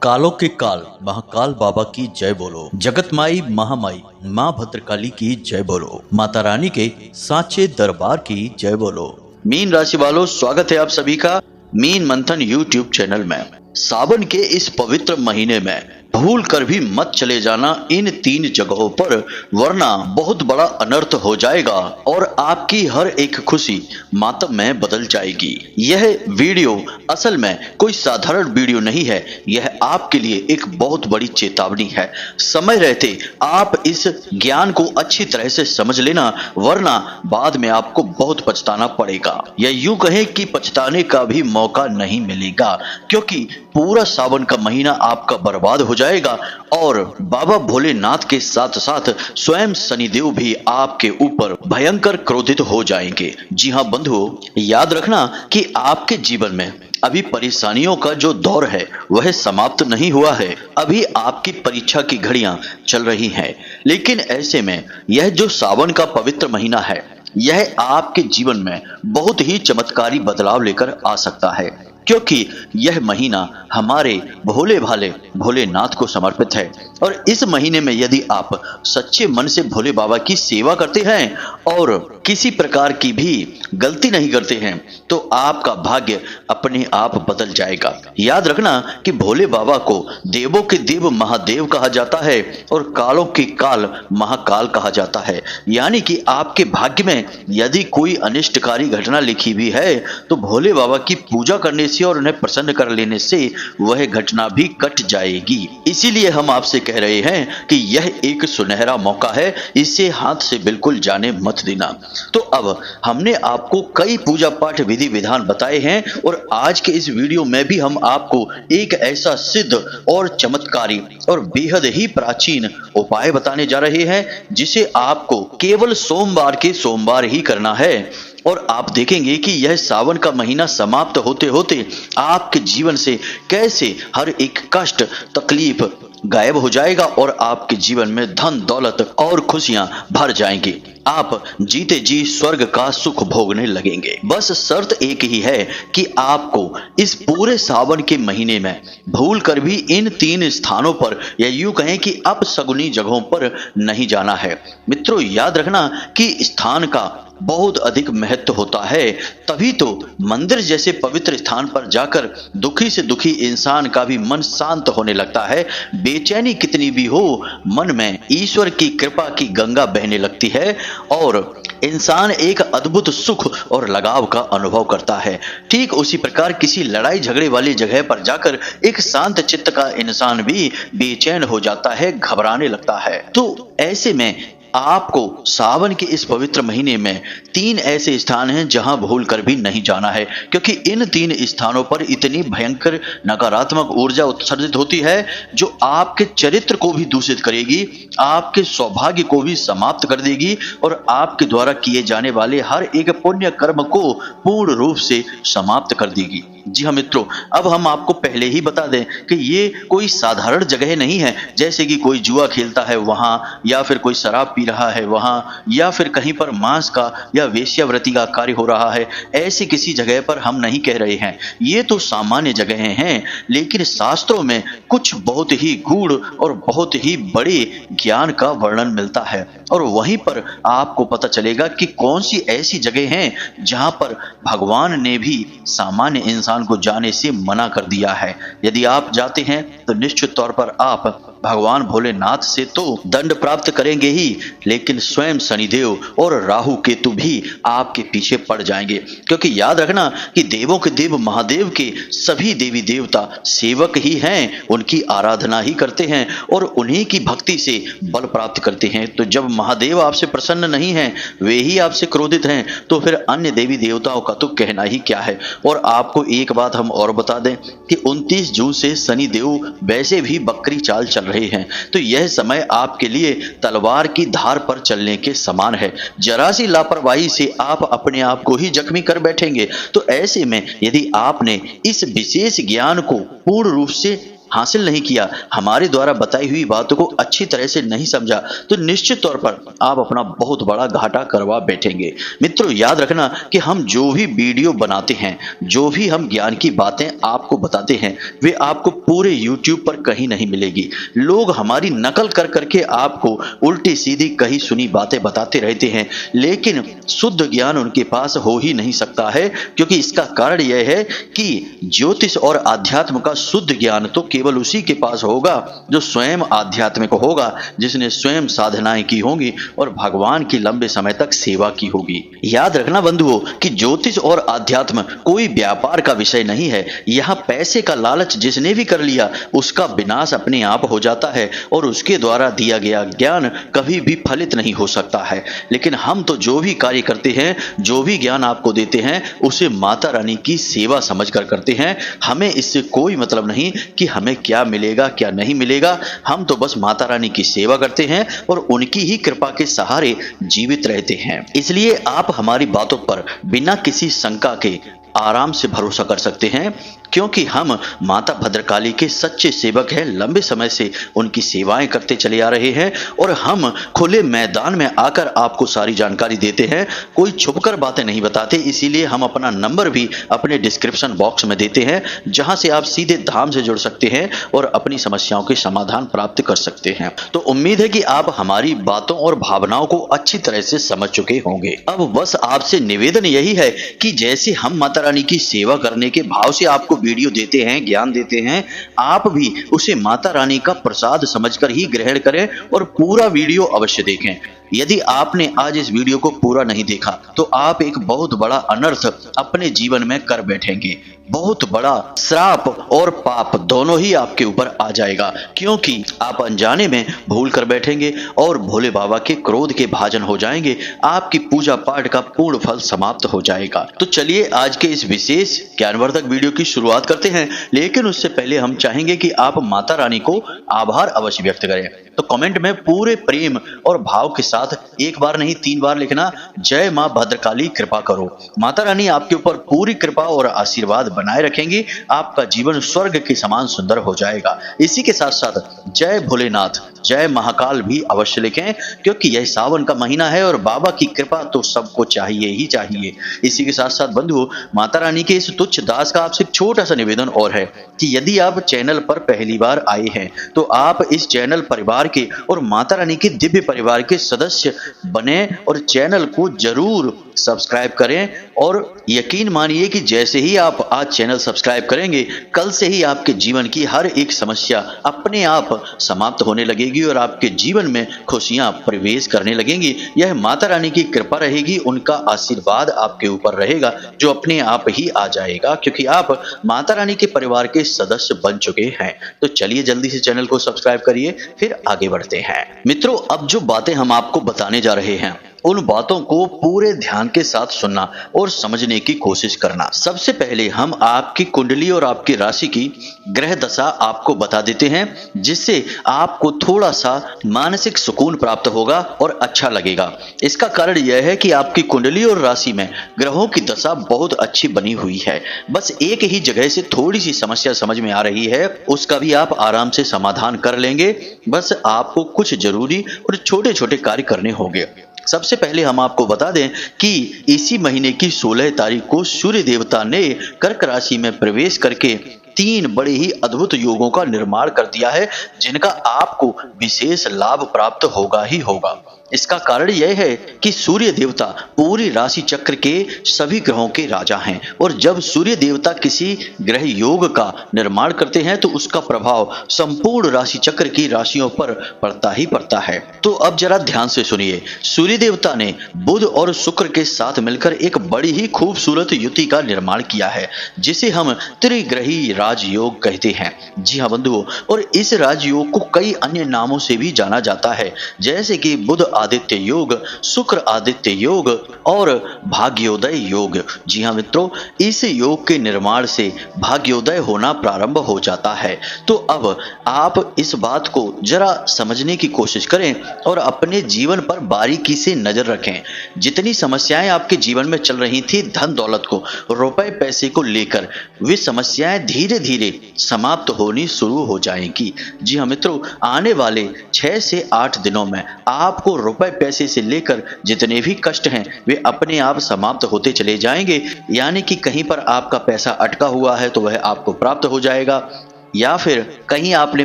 कालों के काल महाकाल बाबा की जय बोलो। जगत माई महामाई माँ भद्रकाली की जय बोलो। माता रानी के साचे दरबार की जय बोलो। मीन राशि वालों, स्वागत है आप सभी का मीन मंथन यूट्यूब चैनल में। सावन के इस पवित्र महीने में भूल कर भी मत चले जाना इन 3 जगहों पर, वरना बहुत बड़ा अनर्थ हो जाएगा और आपकी हर एक खुशी मातम में बदल जाएगी। यह वीडियो असल में कोई साधारण वीडियो नहीं है, यह आपके लिए एक बहुत बड़ी चेतावनी है। समय रहते आप इस ज्ञान को अच्छी तरह से समझ लेना, वरना बाद में आपको बहुत पछताना पड़ेगा, या यूं कहें कि पछताने का भी मौका नहीं मिलेगा, क्योंकि पूरा सावन का महीना आपका बर्बाद हो जाएगा और बाबा भोलेनाथ के साथ साथ स्वयं शनिदेव भी आपके ऊपर भयंकर क्रोधित हो जाएंगे। जी हाँ बंधुओं, याद रखना कि आपके जीवन में अभी परेशानियों का जो दौर है वह समाप्त नहीं हुआ है। अभी आपकी परीक्षा की घड़ियां चल रही हैं, लेकिन ऐसे में यह जो सावन का पवित्र महीना है, यह आपके जीवन में बहुत ही चमत्कारी बदलाव लेकर आ सकता है, क्योंकि यह महीना हमारे भोले भाले भोलेनाथ को समर्पित है। और इस महीने में यदि आप सच्चे मन से भोले बाबा की सेवा करते हैं और किसी प्रकार की भी गलती नहीं करते हैं, तो आपका भाग्य अपने आप बदल जाएगा। याद रखना कि भोले बाबा को देवों के देव महादेव कहा जाता है और कालों के काल महाकाल कहा जाता है। यानी कि आपके भाग्य में यदि कोई अनिष्टकारी घटना लिखी हुई है, तो भोले बाबा की पूजा करने से और उन्हें प्रसन्न कर लेने से वह घटना भी कट जाएगी। इसीलिए हम आपसे कह रहे हैं कि यह एक सुनहरा मौका है, इसे हाथ से बिल्कुल जाने मत देना। तो अब हमने आपको कई पूजा पाठ विधि विधान बताए हैं और आज के इस वीडियो में भी हम आपको एक ऐसा सिद्ध और चमत्कारी और बेहद ही प्राचीन उपाय बताने जा रहे हैं, जिसे आपको केवल सोमवार के सोमवार ही करना है। और आप देखेंगे कि यह सावन का महीना समाप्त होते होते आपके जीवन से कैसे हर एक कष्ट तकलीफ गायब हो जाएगा और आपके जीवन में धन दौलत और खुशियां भर जाएंगी। आप जीते जी स्वर्ग का सुख भोगने लगेंगे। बस शर्त एक ही है कि आपको इस पूरे सावन के महीने में भूल कर भी इन 3 स्थानों पर, या यूं कहें कि अपशगुनी जगहों पर नहीं जाना है। मित्रों, याद रखना कि स्थान का बहुत अधिक महत्व होता है, तभी तो मंदिर जैसे पवित्र स्थान पर जाकर दुखी से दुखी इंसान का भी मन शांत होने लगता है। बेचैनी कितनी भी हो, मन में ईश्वर की कृपा की गंगा बहने लगती है और इंसान एक अद्भुत सुख और लगाव का अनुभव करता है। ठीक उसी प्रकार किसी लड़ाई झगड़े वाली जगह पर जाकर एक शांत चित्त का इंसान भी बेचैन हो जाता है, घबराने लगता है। तो ऐसे में आपको सावन के इस पवित्र महीने में 3 ऐसे स्थान हैं जहां भूल कर भी नहीं जाना है, क्योंकि इन 3 स्थानों पर इतनी भयंकर नकारात्मक ऊर्जा उत्सर्जित होती है जो आपके चरित्र को भी दूषित करेगी, आपके सौभाग्य को भी समाप्त कर देगी और आपके द्वारा किए जाने वाले हर एक पुण्य कर्म को पूर्ण रूप से समाप्त कर देगी। जी हाँ मित्रों, अब हम आपको पहले ही बता दें कि ये कोई साधारण जगह नहीं है, जैसे कि कोई जुआ खेलता है वहां, या फिर कोई शराब पी रहा है वहां, या फिर कहीं पर मांस का या वेश्यावृत्ति का कार्य हो रहा है। ऐसी किसी जगह पर हम नहीं कह रहे हैं, ये तो सामान्य जगहें हैं, लेकिन शास्त्रों में कुछ बहुत ही गूढ़ और बहुत ही बड़े ज्ञान का वर्णन मिलता है और वहीं पर आपको पता चलेगा कि कौन सी ऐसी जगह हैं जहां पर भगवान ने भी सामान्य इंसान को जाने से मना कर दिया है। यदि आप जाते हैं तो निश्चित तौर पर आप भगवान भोलेनाथ से तो दंड प्राप्त करेंगे ही, लेकिन स्वयं शनिदेव और राहु केतु भी आपके पीछे पड़ जाएंगे, क्योंकि याद रखना कि देवों के देव महादेव के सभी देवी देवता सेवक ही हैं, उनकी आराधना ही करते हैं और उन्हीं की भक्ति से बल प्राप्त करते हैं। तो जब महादेव आपसे प्रसन्न नहीं हैं, वे ही आपसे क्रोधित हैं, तो फिर अन्य देवी देवताओं का तो कहना ही क्या है। और आपको एक बात हम और बता दें कि 29 जून से शनिदेव वैसे भी बकरी चाल चल रहे हैं, तो यह समय आपके लिए तलवार की धार पर चलने के समान है। जरा सी लापरवाही से आप अपने आप को ही जख्मी कर बैठेंगे। तो ऐसे में यदि आपने इस विशेष ज्ञान को पूर्ण रूप से हासिल नहीं किया, हमारे द्वारा बताई हुई बातों को अच्छी तरह से नहीं समझा, तो निश्चित तौर पर आप अपना बहुत बड़ा घाटा करवा बैठेंगे। मित्रों, याद रखना कि हम जो भी वीडियो बनाते हैं, जो भी हम ज्ञान की बातें आपको बताते हैं, वे आपको पूरे YouTube पर कहीं नहीं मिलेगी। लोग हमारी नकल कर करके आपको उल्टी सीधी कही सुनी बातें बताते रहते हैं, लेकिन शुद्ध ज्ञान उनके पास हो ही नहीं सकता है, क्योंकि इसका कारण यह है कि ज्योतिष और आध्यात्म का शुद्ध ज्ञान तो केवल उसी के पास होगा जो स्वयं आध्यात्मिक होगा, जिसने स्वयं साधनाएं की होंगी और भगवान की लंबे समय तक सेवा की होगी। याद रखना बंधुओं कि ज्योतिष और आध्यात्म कोई व्यापार का विषय नहीं है। यहाँ पैसे का लालच जिसने भी कर लिया उसका विनाश अपने आप हो जाता है और उसके द्वारा दिया गया ज्ञान कभी भी फलित नहीं हो सकता है। लेकिन हम तो जो भी कार्य करते हैं, जो भी ज्ञान आपको देते हैं, उसे माता रानी की सेवा समझकर करते हैं। हमें इससे कोई मतलब नहीं कि हमें क्या मिलेगा क्या नहीं मिलेगा। हम तो बस माता रानी की सेवा करते हैं और उनकी ही कृपा के सहारे जीवित रहते हैं। इसलिए आप हमारी बातों पर बिना किसी शंका के आराम से भरोसा कर सकते हैं, क्योंकि हम माता भद्रकाली के सच्चे सेवक हैं। लंबे समय से उनकी सेवाएं करते चले आ रहे हैं और हम खुले मैदान में आकर आपको सारी जानकारी देते हैं, कोई छुपकर बातें नहीं बताते। इसीलिए हम अपना नंबर भी अपने डिस्क्रिप्शन बॉक्स में देते हैं, जहां से आप सीधे धाम से जुड़ सकते हैं और अपनी समस्याओं के समाधान प्राप्त कर सकते हैं। तो उम्मीद है कि आप हमारी बातों और भावनाओं को अच्छी तरह से समझ चुके होंगे। अब बस आपसे निवेदन यही है कि जैसे हम माता रानी की सेवा करने के भाव से आपको वीडियो देते हैं, ज्ञान देते हैं, आप भी उसे माता रानी का प्रसाद समझकर ही ग्रहण करें और पूरा वीडियो अवश्य देखें। यदि आपने आज इस वीडियो को पूरा नहीं देखा तो आप एक बहुत बड़ा अनर्थ अपने जीवन में कर बैठेंगे। बहुत बड़ा श्राप और पाप दोनों ही आपके ऊपर आ जाएगा, क्योंकि आप अनजाने में भूल कर बैठेंगे और भोले बाबा के क्रोध के भाजन हो जाएंगे। आपकी पूजा पाठ का पूर्ण फल समाप्त हो जाएगा। तो चलिए आज के इस विशेष ज्ञानवर्धक वीडियो की शुरुआत करते हैं, लेकिन उससे पहले हम चाहेंगे कि आप माता रानी को आभार अवश्य व्यक्त करें। तो कमेंट में पूरे प्रेम और भाव के साथ एक बार नहीं 3 बार लिखना, जय मां भद्रकाली कृपा करो। माता रानी आपके ऊपर पूरी कृपा और आशीर्वाद बनाए रखेंगी। आपका जीवन स्वर्ग के समान सुंदर हो जाएगा। इसी के साथ साथ जय भोलेनाथ, जय महाकाल भी अवश्य लिखें, क्योंकि यह सावन का महीना है और बाबा की कृपा तो सबको चाहिए ही चाहिए। इसी के साथ साथ बंधुओं, माता रानी के इस तुच्छ दास का आपसे छोटा सा निवेदन और है कि यदि आप चैनल पर पहली बार आए हैं तो आप इस चैनल परिवार के और माता रानी के दिव्य परिवार के सदस्य बने और चैनल को जरूर सब्सक्राइब करें। और यकीन मानिए कि जैसे ही आप आज चैनल सब्सक्राइब करेंगे, कल से ही आपके जीवन की हर एक समस्या अपने आप समाप्त होने लगेगी और आपके जीवन में खुशियां प्रवेश करने लगेंगी। यह माता रानी की कृपा रहेगी, उनका आशीर्वाद आपके ऊपर रहेगा जो अपने आप ही आ जाएगा, क्योंकि आप माता रानी के परिवार के सदस्य बन चुके हैं। तो चलिए जल्दी से चैनल को सब्सक्राइब करिए, फिर आगे बढ़ते हैं। मित्रों, अब जो बातें हम आपको बताने जा रहे हैं उन बातों को पूरे ध्यान के साथ सुनना और समझने की कोशिश करना। सबसे पहले हम आपकी कुंडली और आपकी राशि की ग्रह दशा आपको बता देते हैं, जिससे आपको थोड़ा सा मानसिक सुकून प्राप्त होगा और अच्छा लगेगा। इसका कारण यह है कि आपकी कुंडली और राशि में ग्रहों की दशा बहुत अच्छी बनी हुई है। बस एक ही जगह से थोड़ी सी समस्या समझ में आ रही है, उसका भी आप आराम से समाधान कर लेंगे। बस आपको कुछ जरूरी और छोटे छोटे कार्य करने होंगे। सबसे पहले हम आपको बता दें कि इसी महीने की 16 तारीख को सूर्य देवता ने कर्क राशि में प्रवेश करके 3 बड़े ही अद्भुत योगों का निर्माण कर दिया है, जिनका आपको विशेष लाभ प्राप्त होगा ही होगा। इसका कारण यह है कि सूर्य देवता पूरी राशि चक्र के सभी ग्रहों के राजा हैं और जब सूर्य देवता किसी ग्रह योग का निर्माण करते हैं तो उसका प्रभाव संपूर्ण राशि चक्र की राशियों पर पड़ता ही पड़ता है। तो अब जरा ध्यान से सुनिए। सूर्य देवता ने बुध और शुक्र के साथ मिलकर एक बड़ी ही खूबसूरत युति का निर्माण किया है, जिसे हम त्रिग्रही राजयोग कहते हैं। जी हाँ बंधुओं, और इस राजयोग को कई अन्य नामों से भी जाना जाता है, जैसे कि बुध आदित्य योग, शुक्र आदित्य योग और भाग्योदय योग। जी हाँ मित्रों, इस योग के निर्माण से भाग्योदय होना प्रारंभ हो जाता है। तो अब आप इस बात को जरा समझने की कोशिश करें और अपने जीवन पर बारीकी से नजर रखें। जितनी समस्याएं आपके जीवन में चल रही थी धन दौलत को, रुपए पैसे को लेकर, वे समस्याएं धीरे धीरे समाप्त होनी शुरू हो जाएंगी। जी हाँ मित्रों, आने वाले 6 से 8 दिनों में आपको रुपए पैसे से लेकर जितने भी कष्ट हैं वे अपने आप समाप्त होते चले जाएंगे। यानी कि कहीं पर आपका पैसा अटका हुआ है तो वह आपको प्राप्त हो जाएगा, या फिर कहीं आपने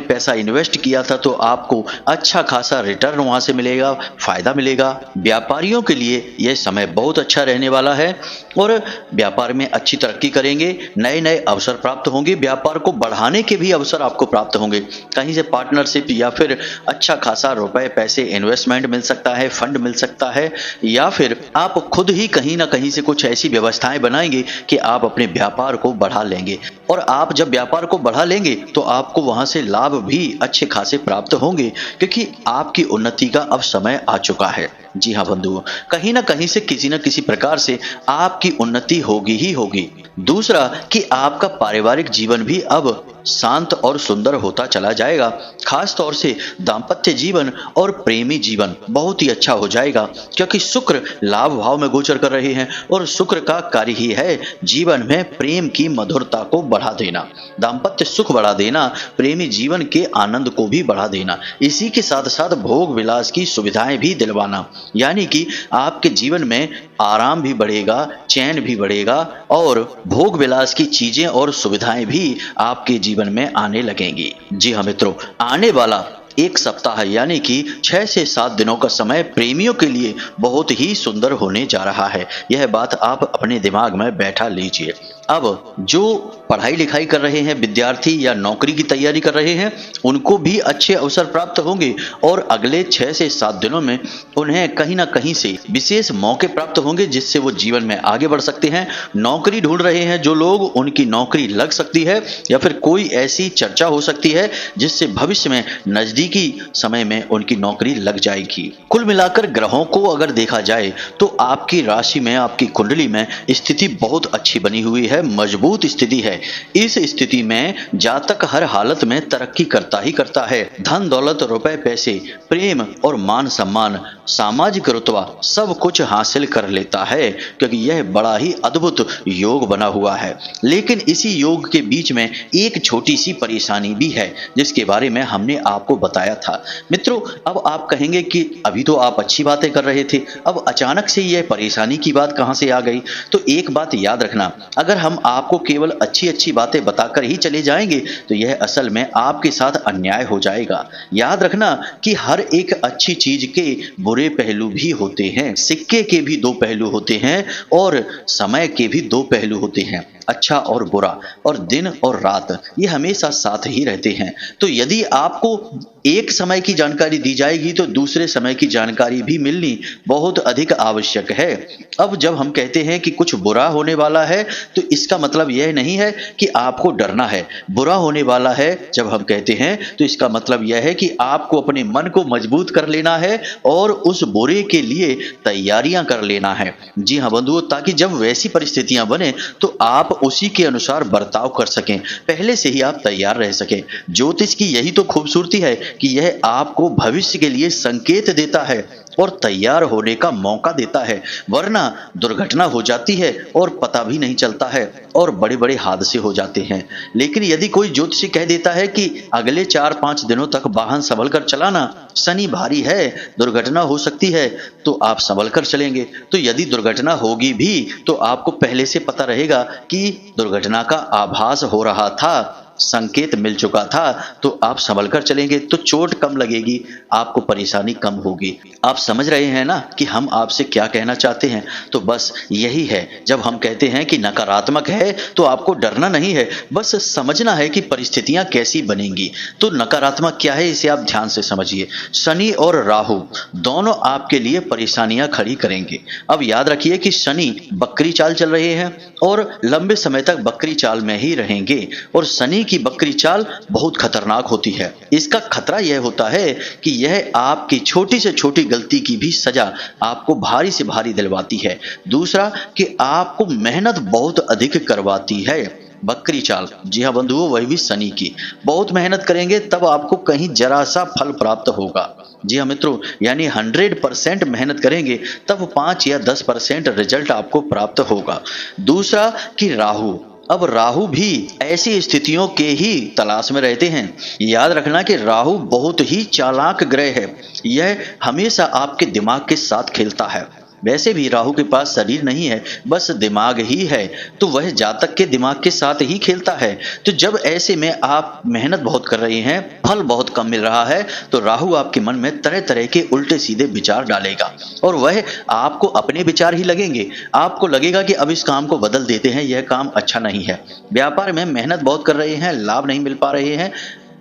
पैसा इन्वेस्ट किया था तो आपको अच्छा खासा रिटर्न वहां से मिलेगा, फायदा मिलेगा। व्यापारियों के लिए यह समय बहुत अच्छा रहने वाला है और व्यापार में अच्छी तरक्की करेंगे, नए नए अवसर प्राप्त होंगे, व्यापार को बढ़ाने के भी अवसर आपको प्राप्त होंगे। कहीं से पार्टनरशिप या फिर अच्छा खासा रुपए पैसे इन्वेस्टमेंट मिल सकता है, फंड मिल सकता है, या फिर आप खुद ही कहीं ना कहीं से कुछ ऐसी व्यवस्थाएं बनाएंगे कि आप अपने व्यापार को बढ़ा लेंगे। और आप जब व्यापार को बढ़ा लेंगे तो आपको वहां से लाभ भी अच्छे खासे प्राप्त होंगे, क्योंकि आपकी उन्नति का अब समय आ चुका है। जी हाँ बंधुओं, कहीं ना कहीं से किसी न किसी प्रकार से आपकी उन्नति होगी ही होगी। दूसरा कि आपका पारिवारिक जीवन भी अब शांत और सुंदर होता चला जाएगा। खास तौर से दाम्पत्य जीवन और प्रेमी जीवन बहुत ही अच्छा हो जाएगा, क्योंकि शुक्र लाभ भाव में गोचर कर रहे हैं और शुक्र का कार्य ही है जीवन में प्रेम की मधुरता को बढ़ा देना, दाम्पत्य सुख बढ़ा देना, प्रेमी जीवन के आनंद को भी बढ़ा देना, इसी के साथ साथ भोग विलास की सुविधाएं भी दिलवाना। यानी कि आपके जीवन में आराम भी बढ़ेगा, चैन भी बढ़ेगा और भोग विलास की चीजें और सुविधाएं भी आपके जीवन में आने लगेंगी। जी हाँ मित्रों, आने वाला एक सप्ताह यानी कि 6 से 7 दिनों का समय प्रेमियों के लिए बहुत ही सुंदर होने जा रहा है। यह बात आप अपने दिमाग में बैठा लीजिए। अब जो पढ़ाई लिखाई कर रहे हैं विद्यार्थी या नौकरी की तैयारी कर रहे हैं, उनको भी अच्छे अवसर प्राप्त होंगे और अगले 6 से 7 दिनों में उन्हें कहीं ना कहीं से विशेष मौके प्राप्त होंगे जिससे वो जीवन में आगे बढ़ सकते हैं। नौकरी ढूंढ रहे हैं जो लोग, उनकी नौकरी लग सकती है, या फिर कोई ऐसी चर्चा हो सकती है जिससे भविष्य में नजदीकी समय में उनकी नौकरी लग जाएगी। कुल मिलाकर ग्रहों को अगर देखा जाए तो आपकी राशि में, आपकी कुंडली में स्थिति बहुत अच्छी बनी हुई है, मजबूत स्थिति है। इस स्थिति में जातक हर हालत में तरक्की करता ही करता है। धन दौलत, रुपए पैसे, प्रेम और मान सम्मान, सामाजिक रुतबा सब कुछ हासिल कर लेता है, क्योंकि यह बड़ा ही अद्भुत योग बना हुआ है। लेकिन इसी योग के बीच में एक छोटी सी परेशानी भी है जिसके बारे में हमने आपको बताया था। मित्रों, अब आप कहेंगे कि अभी तो आप अच्छी बातें कर रहे थे, अब अचानक से यह परेशानी की बात कहां से आ गई? तो एक बात याद रखना, अगर हम आपको केवल अच्छी अच्छी बातें बताकर ही चले जाएंगे तो यह असल में आपके साथ अन्याय हो जाएगा। याद रखना कि हर एक अच्छी चीज के बुरे पहलू भी होते हैं, सिक्के के भी 2 पहलू होते हैं और समय के भी 2 पहलू होते हैं, अच्छा और बुरा, और दिन और रात ये हमेशा साथ ही रहते हैं। तो यदि आपको एक समय की जानकारी दी जाएगी तो दूसरे समय की जानकारी भी मिलनी बहुत अधिक आवश्यक है। अब जब हम कहते हैं कि कुछ बुरा होने वाला है तो इसका मतलब यह नहीं है कि आपको डरना है। बुरा होने वाला है जब हम कहते हैं तो इसका मतलब यह है कि आपको अपने मन को मजबूत कर लेना है और उस बुरे के लिए तैयारियां कर लेना है। जी हाँ बंधुओं, ताकि जब वैसी परिस्थितियां बने तो आप उसी के अनुसार बर्ताव कर सकें, पहले से ही आप तैयार रह सकें। ज्योतिष की यही तो खूबसूरती है कि यह आपको भविष्य के लिए संकेत देता है और तैयार होने का मौका देता है, वरना दुर्घटना हो जाती है और पता भी नहीं चलता है और बड़े बड़े हादसे हो जाते हैं। लेकिन यदि कोई ज्योतिषी कह देता है कि अगले 4-5 दिनों तक वाहन संभल कर चलाना, शनि भारी है, दुर्घटना हो सकती है, तो आप संभल कर चलेंगे। तो यदि दुर्घटना होगी भी तो आपको पहले से पता रहेगा कि दुर्घटना का आभास हो रहा था, संकेत मिल चुका था, तो आप संभल कर चलेंगे तो चोट कम लगेगी, आपको परेशानी कम होगी। आप समझ रहे हैं ना कि हम आपसे क्या कहना चाहते हैं? तो बस यही है, जब हम कहते हैं कि नकारात्मक है तो आपको डरना नहीं है, बस समझना है कि परिस्थितियां कैसी बनेंगी। तो नकारात्मक क्या है इसे आप ध्यान से समझिए। शनि और राहु दोनों आपके लिए परेशानियां खड़ी करेंगे। अब याद रखिए कि शनि बकरी चाल चल रहे हैं और लंबे समय तक बकरी चाल में ही रहेंगे, और शनि की बकरी चाल बहुत खतरनाक होती है। इसका खतरा यह होता है कि यह आपकी छोटी से छोटी गलती की भी सजा आपको भारी से भारी दिलवाती है। दूसरा कि आपको मेहनत बहुत अधिक करवाती है। बकरी चाल, जी हाँ बंधुओं, वही भी शनि की। बहुत मेहनत करेंगे तब आपको कहीं जरा सा फल प्राप्त होगा। जी हाँ मित्रों, यानी 100% मेहनत करेंगे तब 5 या 10% रिजल्ट आपको प्राप्त होगा। दूसरा कि राहु, अब राहु भी ऐसी स्थितियों के ही तलाश में रहते हैं। याद रखना कि राहु बहुत ही चालाक ग्रह है। यह हमेशा आपके दिमाग के साथ खेलता है। वैसे भी राहु के पास शरीर नहीं है, बस दिमाग ही है, तो वह जातक के दिमाग के साथ ही खेलता है। तो जब ऐसे में आप मेहनत बहुत कर रहे हैं, फल बहुत कम मिल रहा है, तो राहु आपके मन में तरह तरह के उल्टे सीधे विचार डालेगा और वह आपको अपने विचार ही लगेंगे। आपको लगेगा कि अब इस काम को बदल देते हैं, यह काम अच्छा नहीं है। व्यापार में मेहनत बहुत कर रहे हैं, लाभ नहीं मिल पा रहे हैं,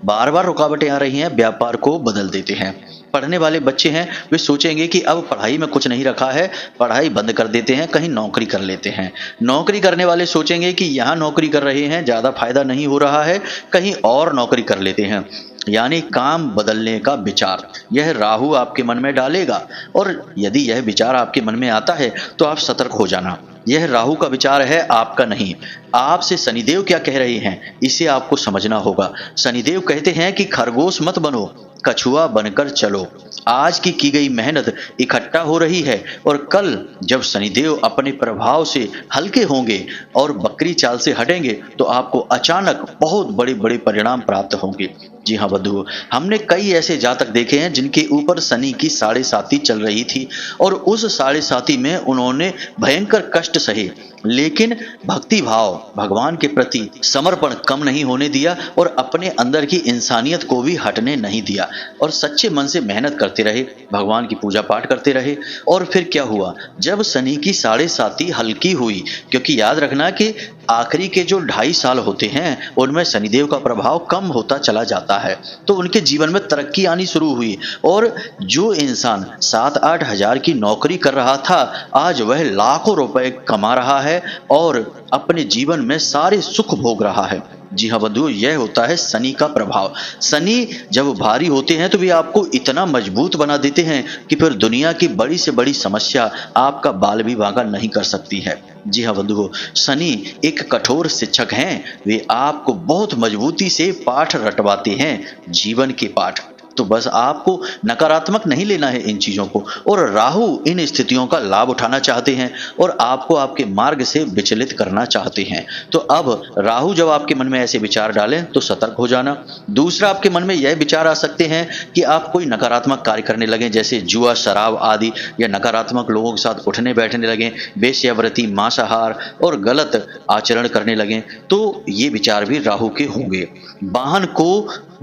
बार बार रुकावटें आ रही हैं, व्यापार को बदल देते हैं। पढ़ने वाले बच्चे हैं, वे सोचेंगे कि अब पढ़ाई में कुछ नहीं रखा है, पढ़ाई बंद कर देते हैं, कहीं नौकरी कर लेते हैं। नौकरी करने वाले सोचेंगे कि यहाँ नौकरी कर रहे हैं, ज़्यादा फायदा नहीं हो रहा है, कहीं और नौकरी कर लेते हैं। यानी काम बदलने का विचार यह राहु आपके मन में डालेगा, और यदि यह विचार आपके मन में आता है तो आप सतर्क हो जाना। यह राहु का विचार है, आपका नहीं। आपसे शनिदेव क्या कह रहे हैं, इसे आपको समझना होगा। शनिदेव कहते हैं कि खरगोश मत बनो, कछुआ बनकर चलो। आज की गई मेहनत इकट्ठा हो रही है और कल जब शनिदेव अपने प्रभाव से हल्के होंगे और बकरी चाल से हटेंगे तो आपको अचानक बहुत बड़े बड़े परिणाम प्राप्त होंगे। जी हाँ बंधुओं, हमने कई ऐसे जातक देखे हैं जिनके ऊपर शनि की 7.5 चल रही थी और उस 7.5 में उन्होंने भयंकर कष्ट सहे, लेकिन भक्ति भाव, भगवान के प्रति समर्पण कम नहीं होने दिया और अपने अंदर की इंसानियत को भी हटने नहीं दिया और सच्चे मन से मेहनत करते रहे, भगवान की पूजा पाठ करते रहे। और फिर क्या हुआ, जब शनि की 7.5 हल्की हुई, क्योंकि याद रखना कि आखिरी के जो 2.5 साल होते हैं उनमें शनिदेव का प्रभाव कम होता चला जाता है, तो उनके जीवन में तरक्की आनी शुरू हुई और जो इंसान 7-8 हजार की नौकरी कर रहा था, आज वह लाखों रुपए कमा रहा है और अपने जीवन में सारे सुख भोग रहा है। जी हाँ बंधुओं, यह होता है शनि का प्रभाव। शनि जब भारी होते हैं तो वे आपको इतना मजबूत बना देते हैं कि फिर दुनिया की बड़ी से बड़ी समस्या आपका बाल भी बांका नहीं कर सकती है। जी हाँ बंधुओं, शनि एक कठोर शिक्षक हैं। वे आपको बहुत मजबूती से पाठ रटवाते हैं, जीवन के पाठ। तो बस आपको नकारात्मक नहीं लेना है इन चीजों को, और राहु इन स्थितियों का लाभ उठाना चाहते हैं और आपको आपके मार्ग से विचलित करना चाहते हैं। तो अब राहु जब आपके मन में ऐसे विचार डालें तो सतर्क हो जाना। दूसरा, आपके मन में यह विचार आ सकते हैं कि आप कोई नकारात्मक कार्य करने लगें, जैसे जुआ, शराब आदि, या नकारात्मक लोगों के साथ उठने बैठने लगें, वेश्यावृत्ति, मांसाहार और गलत आचरण करने लगें, तो ये विचार भी राहु के होंगे। वाहन को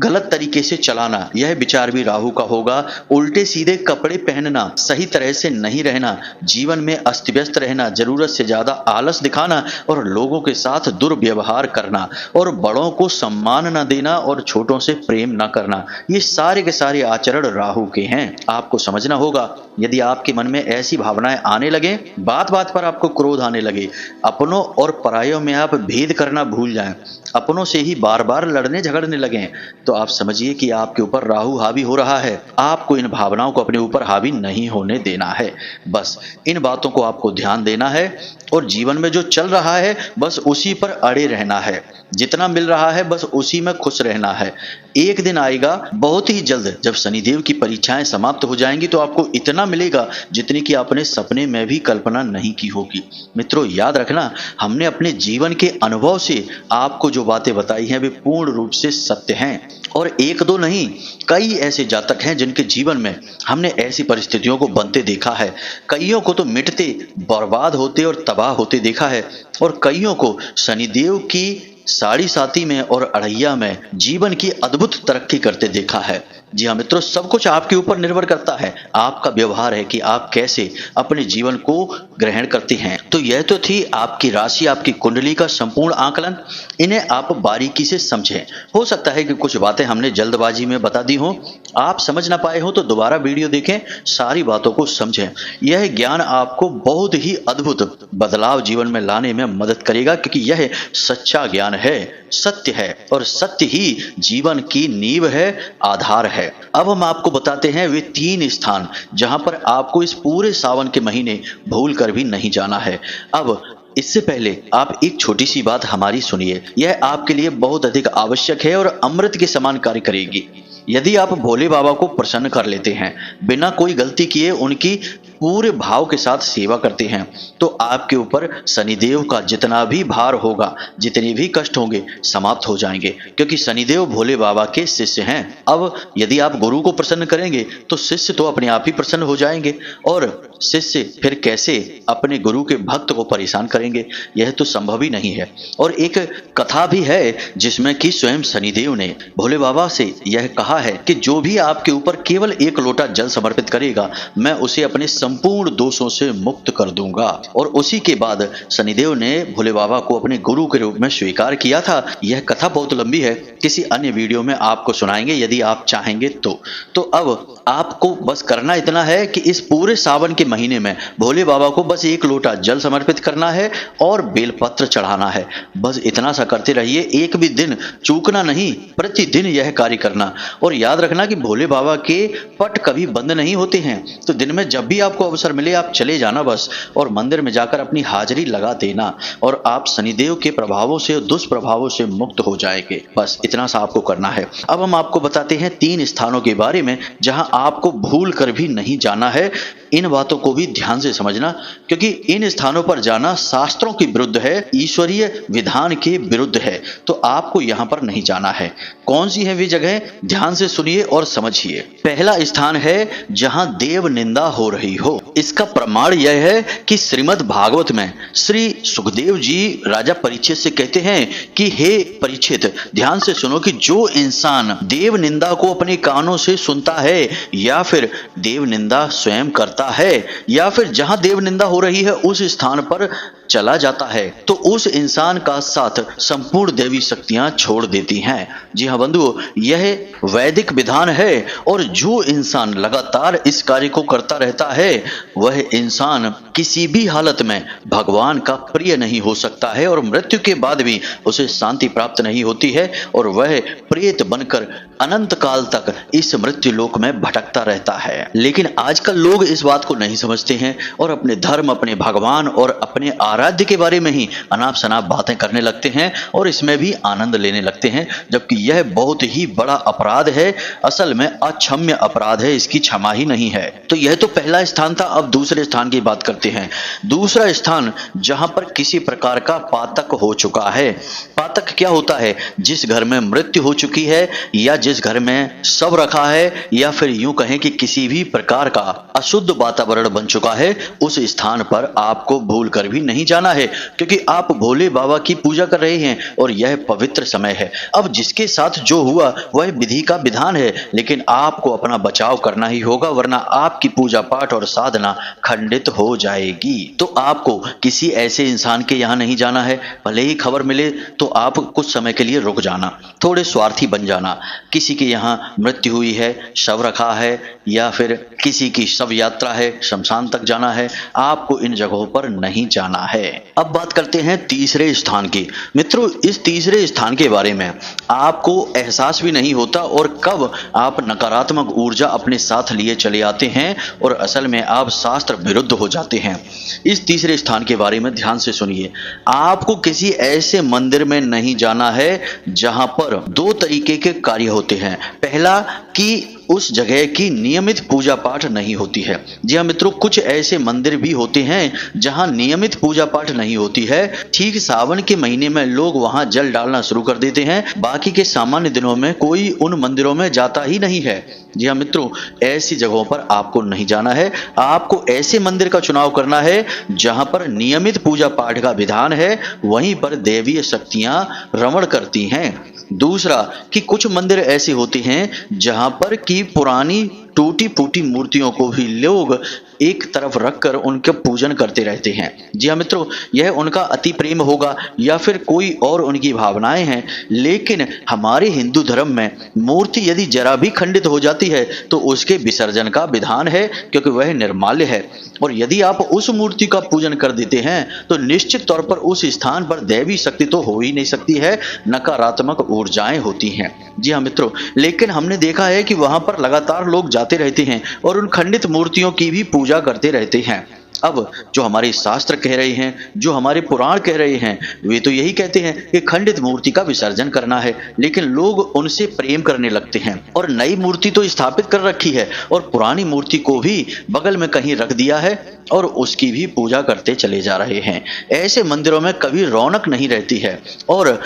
गलत तरीके से चलाना, यह विचार भी राहु का होगा। उल्टे सीधे कपड़े पहनना, सही तरह से नहीं रहना, जीवन में अस्त व्यस्त रहना, जरूरत से ज्यादा आलस दिखाना और लोगों के साथ दुर्व्यवहार करना और बड़ों को सम्मान न देना और छोटों से प्रेम न करना, ये सारे के सारे आचरण राहु के हैं। आपको समझना होगा, यदि आपके मन में ऐसी भावनाएं आने लगे, बात बात पर आपको क्रोध आने लगे, अपनों और परायों में आप भेद करना भूल जाएं, अपनों से ही बार बार लड़ने झगड़ने लगें, तो आप समझिए कि आपके ऊपर राहु हावी हो रहा है। आपको इन भावनाओं को अपने ऊपर हावी नहीं होने देना है। बस इन बातों को आपको ध्यान देना है और जीवन में जो चल रहा है बस उसी पर अड़े रहना है। जितना मिल रहा है बस उसी में खुश रहना है। एक दिन आएगा बहुत ही जल्द जब शनिदेव की परीक्षाएं समाप्त हो जाएंगी तो आपको इतना मिलेगा जितनी कि आपने सपने में भी कल्पना नहीं की होगी। मित्रों, याद रखना, हमने अपने जीवन के अनुभव से आपको जो बातें बताई हैं वे पूर्ण रूप से सत्य हैं और एक दो नहीं, कई ऐसे जातक हैं जिनके जीवन में हमने ऐसी परिस्थितियों को बनते देखा है। कईयों को तो मिटते, बर्बाद होते और तबाह होते देखा है और कईयों को शनिदेव की 7.5 में और अढ़ैया में जीवन की अद्भुत तरक्की करते देखा है। जी हाँ मित्रों, सब कुछ आपके ऊपर निर्भर करता है। आपका व्यवहार है कि आप कैसे अपने जीवन को ग्रहण करते हैं। तो यह तो थी आपकी राशि, आपकी कुंडली का संपूर्ण आकलन। इन्हें आप बारीकी से समझें। हो सकता है कि कुछ बातें हमने जल्दबाजी में बता दी हो, आप समझ ना पाए हो, तो दोबारा वीडियो देखें, सारी बातों को समझें। यह ज्ञान आपको बहुत ही अद्भुत बदलाव जीवन में लाने में मदद करेगा, क्योंकि यह सच्चा ज्ञान है, सत्य है, और सत्य ही जीवन की नींव है, आधार है। अब हम आपको बताते हैं वे 3 स्थान जहां पर आपको इस पूरे सावन के महीने भूल कर भी नहीं जाना है। अब इससे पहले आप एक छोटी सी बात हमारी सुनिए। यह आपके लिए बहुत अधिक आवश्यक है और अमृत के समान कार्य करेगी। यदि आप भोले बाबा को प्रसन्न कर लेते हैं, बिना कोई गलती किए उनकी पूरे भाव के साथ सेवा करते हैं, तो आपके ऊपर शनिदेव का जितना भी भार होगा, जितने भी कष्ट होंगे, समाप्त हो जाएंगे, क्योंकि शनिदेव भोले बाबा के शिष्य हैं। अब यदि आप गुरु को प्रसन्न करेंगे तो शिष्य तो अपने आप ही प्रसन्न हो जाएंगे, और शिष्य फिर कैसे अपने गुरु के भक्त को परेशान करेंगे? यह तो संभव ही नहीं है। और एक कथा भी है जिसमें कि स्वयं शनिदेव ने भोले बाबा से यह कहा है कि जो भी आपके ऊपर केवल 1 लोटा जल समर्पित करेगा, मैं उसे अपने संपूर्ण दोषों से मुक्त कर दूंगा। और उसी के बाद शनिदेव ने भोले बाबा को अपने गुरु के रूप में स्वीकार किया था। यह कथा बहुत लंबी है, किसी अन्य वीडियो में आपको सुनाएंगे यदि आप चाहेंगे तो अब आपको बस करना इतना है कि इस पूरे सावन के महीने में भोले बाबा को बस 1 लोटा जल समर्पित करना है और बेलपत्र चढ़ाना है। बस इतना सा करते रहिए, एक भी दिन चूकना नहीं, प्रतिदिन यह कार्य करना। और याद रखना कि भोले बाबा के पट कभी बंद नहीं होते हैं, तो दिन में जब भी आपको अवसर मिले आप चले जाना बस, और मंदिर में जाकर अपनी हाजिरी लगा देना, और आप शनिदेव के प्रभावों से, दुष्प्रभावों से मुक्त हो जाएंगे। बस इतना सा आपको करना है। अब हम आपको बताते हैं 3 स्थानों के बारे में जहां आपको भूल कर भी नहीं जाना है। इन बातों को भी ध्यान से समझना, क्योंकि इन स्थानों पर जाना शास्त्रों के विरुद्ध है, ईश्वरीय विधान के विरुद्ध है, तो आपको यहां पर नहीं जाना है। कौन सी है वे जगह? ध्यान से सुनिए और समझिए। पहला स्थान है जहां देव निंदा हो रही हो। इसका प्रमाण यह है कि श्रीमद् भागवत में श्री सुखदेव जी राजा परीक्षित से कहते हैं कि हे परीक्षित, ध्यान से सुनो कि जो इंसान देव निंदा को अपने कानों से सुनता है, या फिर देव निंदा स्वयं करता है, या फिर जहां देव निंदा हो रही है उस स्थान पर चला जाता है, तो उस इंसान का साथ संपूर्ण देवी शक्तियां छोड़ देती हैं। जी हाँ बंधुओं, यह वैदिक विधान है, और जो इंसान लगातार इस कार्य को करता रहता है, वह इंसान किसी भी हालत में भगवान का प्रिय नहीं हो सकता है, और मृत्यु के बाद भी उसे शांति प्राप्त नहीं होती है, और वह प्रेत बनकर अनंत काल तक इस मृत्यु लोक में भटकता रहता है। लेकिन आजकल लोग इस बात को नहीं समझते हैं, और अपने धर्म, अपने भगवान और अपने आराध्य के बारे में ही अनाप शनाप बातें करने लगते हैं, और इसमें भी आनंद लेने लगते हैं, जबकि यह बहुत ही बड़ा अपराध है। असल में अक्षम्य अपराध है, इसकी क्षमा ही नहीं है। तो यह तो पहला स्थान था। अब दूसरे स्थान की बात करते हैं। दूसरा स्थान जहां पर किसी प्रकार का पातक हो चुका है। पातक क्या होता है? जिस घर में मृत्यु हो चुकी है, या जिस घर में शव रखा है, या फिर यूं कहें कि किसी भी प्रकार का अशुद्ध वातावरण बन चुका है, उस स्थान पर आपको भूल कर भी नहीं जाना है, क्योंकि आप भोले बाबा की पूजा कर रहे हैं और यह पवित्र समय है। अब जिसके साथ जो हुआ वह विधि का विधान है, लेकिन आपको अपना बचाव करना ही होगा, वरना आपकी पूजा पाठ और साधना खंडित हो जाएगी। तो आपको किसी ऐसे इंसान के यहाँ नहीं जाना है। भले ही खबर मिले तो आप कुछ समय के लिए रुक जाना, थोड़े स्वार्थी बन जाना। किसी के यहाँ मृत्यु हुई है, शव रखा है, या फिर किसी की शव यात्रा है, शमशान तक जाना है, आपको इन जगहों पर नहीं जाना है। अब बात करते हैं तीसरे स्थान की। मित्रों, इस तीसरे स्थान के बारे में आपको एहसास भी नहीं होता, और कब आप नकारात्मक ऊर्जा अपने साथ लिए चले आते हैं और असल में आप शास्त्र विरुद्ध हो जाते हैं। इस तीसरे स्थान के बारे में ध्यान से सुनिए। आपको किसी ऐसे मंदिर में नहीं जाना है जहां पर 2 तरीके के कार्य होते हैं। पहला कि उस जगह की नियमित पूजा पाठ नहीं होती है। जी हाँ मित्रों, कुछ ऐसे मंदिर भी होते हैं जहां नियमित पूजा पाठ नहीं होती है। ठीक सावन के महीने में लोग वहां जल डालना शुरू कर देते हैं, बाकी के सामान्य दिनों में कोई उन मंदिरों में जाता ही नहीं है। जी हाँ मित्रों, ऐसी जगहों पर आपको नहीं जाना है। आपको ऐसे मंदिर का चुनाव करना है जहां पर नियमित पूजा पाठ का विधान है, वहीं पर देवीय शक्तियां रमण करती हैं। दूसरा कि कुछ मंदिर ऐसे होते हैं जहां यहाँ पर कि पुरानी टूटी फूटी मूर्तियों को भी लोग एक तरफ रखकर उनके पूजन करते रहते हैं। जी हाँ मित्रों, यह उनका अति प्रेम होगा या फिर कोई और उनकी भावनाएं हैं, लेकिन हमारे हिंदू धर्म में मूर्ति यदि जरा भी खंडित हो जाती है तो उसके विसर्जन का विधान है, क्योंकि वह निर्माल्य है। और यदि आप उस मूर्ति का पूजन कर देते हैं तो निश्चित तौर पर उस स्थान पर दैवी शक्ति तो हो ही नहीं सकती है, नकारात्मक ऊर्जाएं होती हैं। जी हाँ मित्रों, लेकिन हमने देखा है कि वहां पर लगातार लोग जाते रहते हैं और उन खंडित मूर्तियों की भी पूजा करते रहते हैं। अब जो हमारे शास्त्र कह रहे हैं, जो हमारे पुराण कह रहे हैं, वे तो यही कहते हैं कि खंडित मूर्ति का विसर्जन करना है, लेकिन लोग उनसे प्रेम करने लगते हैं और नई मूर्ति तो स्थापित कर रखी है और पुरानी मूर्ति को भी बगल में कहीं रख दिया है और उसकी भी पूजा करते चले जा रहे हैं। ऐसे मंदिरों में कभी रौनक नहीं रहती है और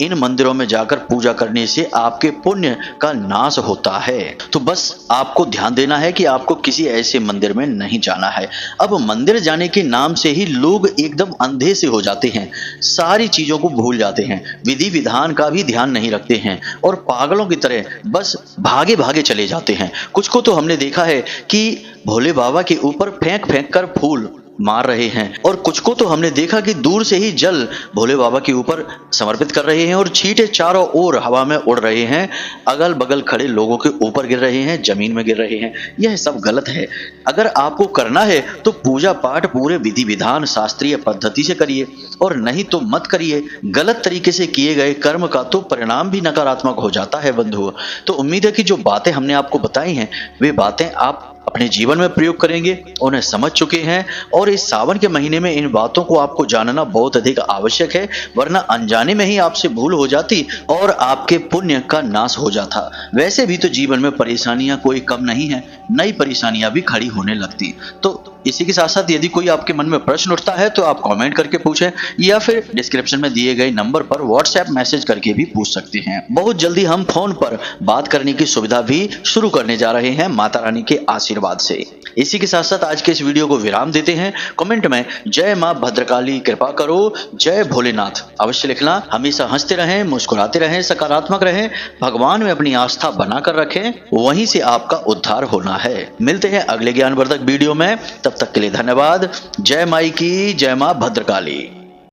इन मंदिरों में जाकर पूजा करने से आपके पुण्य का नाश होता है। तो बस आपको ध्यान देना है कि आपको किसी ऐसे मंदिर में नहीं जाना है। अब मंदिर जाने के नाम से ही लोग एकदम अंधे से हो जाते हैं, सारी चीजों को भूल जाते हैं, विधि विधान का भी ध्यान नहीं रखते हैं और पागलों की तरह बस भागे भागे चले जाते हैं। कुछ को तो हमने देखा है कि भोले बाबा के ऊपर फेंक फेंक कर फूल मार रहे हैं और कुछ को तो हमने देखा कि दूर से ही जल भोले बाबा के ऊपर समर्पित कर रहे हैं और छींटे चारों ओर हवा में उड़ रहे हैं, अगल बगल खड़े लोगों के ऊपर गिर रहे हैं, जमीन में गिर रहे हैं। यह सब गलत है। अगर आपको करना है तो पूजा पाठ पूरे विधि विधान शास्त्रीय पद्धति से करिए और नहीं तो मत करिए। गलत तरीके से किए गए कर्म का तो परिणाम भी नकारात्मक हो जाता है बंधुओं। तो उम्मीद है कि जो बातें हमने आपको बताई हैं वे बातें आप अपने जीवन में प्रयोग करेंगे, उन्हें समझ चुके हैं और इस सावन के महीने में इन बातों को आपको जानना बहुत अधिक आवश्यक है, वरना अनजाने में ही आपसे भूल हो जाती और आपके पुण्य का नाश हो जाता। वैसे भी तो जीवन में परेशानियां कोई कम नहीं है, नई परेशानियां भी खड़ी होने लगती। तो इसी के साथ साथ यदि कोई आपके मन में प्रश्न उठता है तो आप कमेंट करके पूछें या फिर डिस्क्रिप्शन में दिए गए नंबर पर व्हाट्सएप मैसेज करके भी पूछ सकते हैं। बहुत जल्दी हम फोन पर बात करने की सुविधा भी शुरू करने जा रहे हैं माता रानी के आशीर्वाद से। इसी के साथ साथ आज के इस वीडियो को विराम देते हैं। कमेंट में जय मां भद्रकाली कृपा करो, जय भोलेनाथ अवश्य लिखना। हमेशा हंसते रहें, मुस्कुराते रहें, सकारात्मक रहें, भगवान में अपनी आस्था बनाकर रखें, वहीं से आपका उद्धार होना है। मिलते हैं अगले ज्ञानवर्धक वीडियो में, तब तक के लिए धन्यवाद। जय माई की, जय मां भद्रकाली।